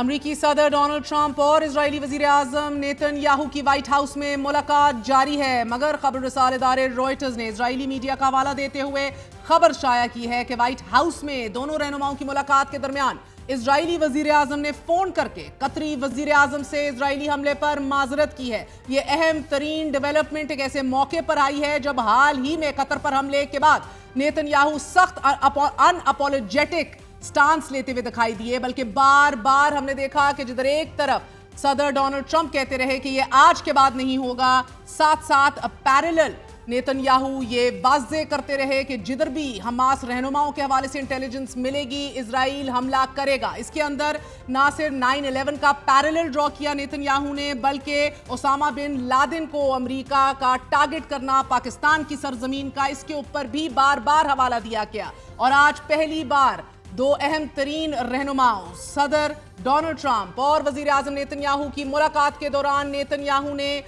امریکی صدر Donald Trump اور اسرائیلی وزیر اعظم نیتن یاہو کی وائٹ ہاؤس میں ملاقات جاری ہے، مگر خبر رسال ادارے روئٹرز نے اسرائیلی میڈیا کا حوالہ دیتے ہوئے خبر شائع کی ہے کہ وائٹ ہاؤس میں دونوں رہنماؤں کی ملاقات کے درمیان اسرائیلی وزیر اعظم نے فون کر کے قطری وزیر اعظم سے اسرائیلی حملے پر معذرت کی ہے۔ یہ اہم ترین ڈیولپمنٹ ایک ایسے موقع پر آئی ہے جب حال ہی میں قطر پر حملے کے بعد نیتن یاہو سخت ان اپولوجیٹک سٹانس لیتے ہوئے دکھائی دیے، بلکہ بار بار ہم نے دیکھا کہ جدھر ایک طرف صدر ڈونلڈ ٹرمپ کہتے رہے کہ یہ آج کے بعد نہیں ہوگا، ساتھ ساتھ پیرلل نیتن یاہو یہ واضح کرتے رہے کہ جدھر بھی حماس رہنماؤں کے حوالے سے انٹیلیجنس ملے گی اسرائیل حملہ کرے گا۔ اس کے اندر نہ صرف 9/11 کا پیرلل ڈرا کیا نیتن یاہو نے، بلکہ اسامہ بن لادن کو امریکہ کا ٹارگٹ کرنا پاکستان کی سرزمین کا، اس کے اوپر بھی بار بار حوالہ دیا گیا۔ اور آج پہلی بار دو اہم ترین رہنماؤں صدر ڈونلڈ ٹرمپ اور وزیر اعظم نیتن یاہو کی ملاقات کے دوران نیتن یاہو نے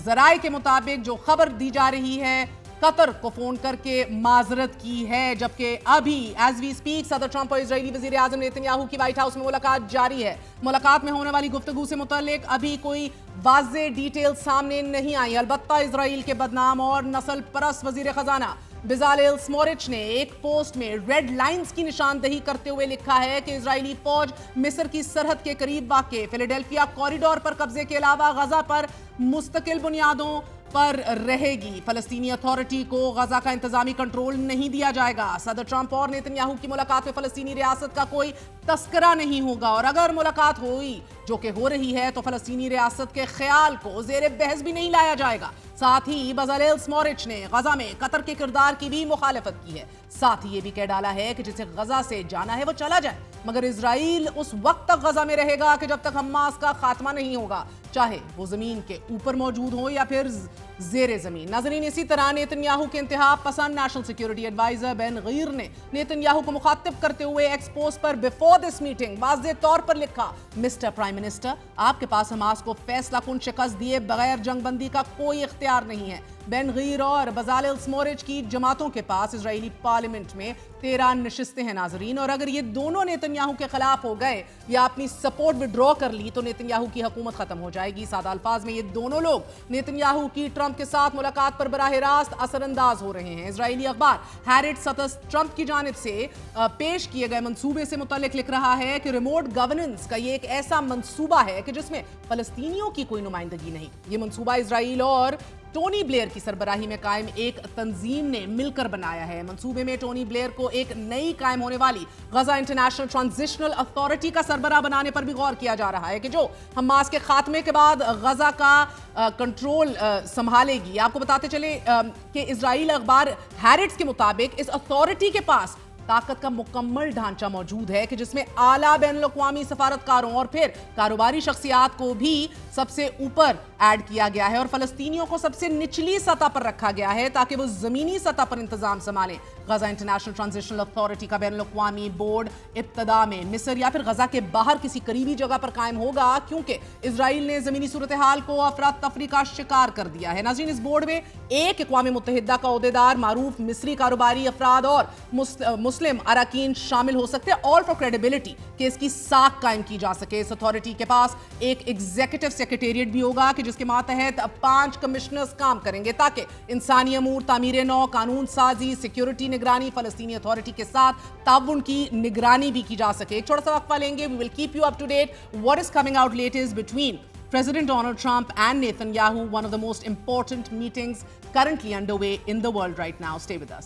ذرائع کے مطابق جو خبر دی جا رہی ہے قطر کو فون کر کے معذرت کی ہے، جبکہ ابھی ایز وی سپیک صدر ٹرمپ اور اسرائیلی وزیر اعظم نیتن یاہو کی وائٹ ہاؤس میں ملاقات جاری ہے۔ ملاقات میں ہونے والی گفتگو سے متعلق ابھی کوئی واضح ڈیٹیل سامنے نہیں آئی، البتہ اسرائیل کے بدنام اور نسل پرست وزیر خزانہ بزالیل سموٹریچ نے ایک پوسٹ میں ریڈ لائنز کی نشاندہی کرتے ہوئے لکھا ہے کہ اسرائیلی فوج مصر کی سرحد کے قریب واقع فیلاڈیلفیا کوریڈور پر قبضے کے علاوہ غزہ پر مستقل بنیادوں پر رہے گی۔ فلسطینی اتھارٹی کو غزہ کا انتظامی کنٹرول نہیں دیا جائے گا۔ صدر ٹرمپ اور نیتن یاہو کی ملاقات میں فلسطینی ریاست کا کوئی تذکرہ نہیں ہوگا، اور اگر ملاقات ہوئی جو کہ ہو رہی ہے تو فلسطینی ریاست کے خیال کو زیر بحث بھی نہیں لایا جائے گا۔ ساتھ ہی بزالیل سموٹریچ نے غزہ میں قطر کے کردار کی بھی مخالفت کی ہے، ساتھ ہی یہ بھی کہہ ڈالا ہے کہ جسے غزہ سے جانا ہے وہ چلا جائے، مگر اسرائیل اس وقت تک غزہ میں رہے گا کہ جب تک حماس کا خاتمہ نہیں ہوگا، چاہے وہ زمین کے اوپر موجود ہو یا پھر زیر زمین۔ ناظرین، اسی طرح نیتن یاہو کے انتہا پسند نیشنل سیکیورٹی ایڈوائزر بن غیر نے نیتن یاہو کو مخاطب کرتے ہوئے ex post per before this meeting واضح طور پر لکھا، مسٹر پرائم منسٹر، آپ کے پاس حماس کو فیصلہ کن شکست دیے بغیر جنگ بندی کا کوئی اختیار نہیں ہے۔ بن غیر اور بزالیل سموٹریچ کی جماعتوں کے پاس اسرائیلی پارلیمنٹ میں 13 نشستیں ہیں ناظرین، اور اگر یہ دونوں نیتن یاہو کے خلاف ہو گئے یا اپنی سپورٹ وڈرا کر لی تو نیتن یاہو کی حکومت ختم ہو جائے گی۔ سادہ الفاظ میں یہ دونوں لوگ نیتن یاہو کی ٹرمپ کے ساتھ ملاقات پر براہ راست اثر انداز ہو رہے ہیں۔ اسرائیلی اخبار ہیریٹ سٹس ٹرمپ کی جانب سے پیش کیے گئے منصوبے سے متعلق لکھ رہا ہے کہ ریموٹ گورننس کا یہ ایک ایسا منصوبہ ہے کہ جس میں فلسطینیوں کی کوئی نمائندگی نہیں۔ یہ منصوبہ اسرائیل اور ٹونی بلیئر کی سربراہی میں قائم ایک تنظیم نے مل کر بنایا ہے۔ منصوبے میں ٹونی بلیئر کو ایک نئی قائم ہونے والی غزہ انٹرنیشنل ٹرانزیشنل اتھارٹی کا سربراہ بنانے پر بھی غور کیا جا رہا ہے کہ جو حماس کے خاتمے کے بعد غزہ کا کنٹرول سنبھالے گی۔ آپ کو بتاتے چلے کہ اسرائیل اخبار ہیریٹس کے مطابق اس اتھارٹی کے پاس طاقت کا مکمل ڈھانچہ موجود ہے کہ جس میں اعلیٰ بین الاقوامی سفارتکاروں اور پھر کاروباری شخصیات کو بھی سب سے اوپر ایڈ کیا گیا ہے، اور فلسطینیوں کو سب سے نچلی سطح پر رکھا گیا ہے تاکہ وہ زمینی سطح پر انتظام سنبھالیں۔ غزہ انٹرنیشنل ٹرانزیشنل اتھارٹی کا بین الاقوامی بورڈ ابتدا میں مصر یا پھر غزہ کے باہر کسی قریبی جگہ پر قائم ہوگا، کیونکہ اسرائیل نے زمینی صورتحال کو افراتفری کا شکار کر دیا ہے۔ ناظرین، اس بورڈ میں ایک اقوام متحدہ کا عہدیدار، معروف مصری کاروباری افراد اور مسلم اراکین شامل ہو سکتے ہیں، آل فار کریڈیبلٹی کہ اس کی ساکھ قائم کی جا سکے۔ اس اتھارٹی کے پاس ایک ایگزیکٹو سیکریٹریٹ بھی ہوگا کہ جس کے ماتحت 5 کمشنرز کام کریں گے تاکہ انسانی امور، تعمیر نو، قانون سازی، سیکیورٹی نگرانی، فلسطینی اتھارٹی کے ساتھ تعاون کی نگرانی بھی کی جا سکے۔ ایک چھوٹا سا وقفہ لیں گے، we will keep you up to date what is coming out latest between President Donald Trump and Netanyahu, one of the most important meetings currently underway in the world right now. Stay with us.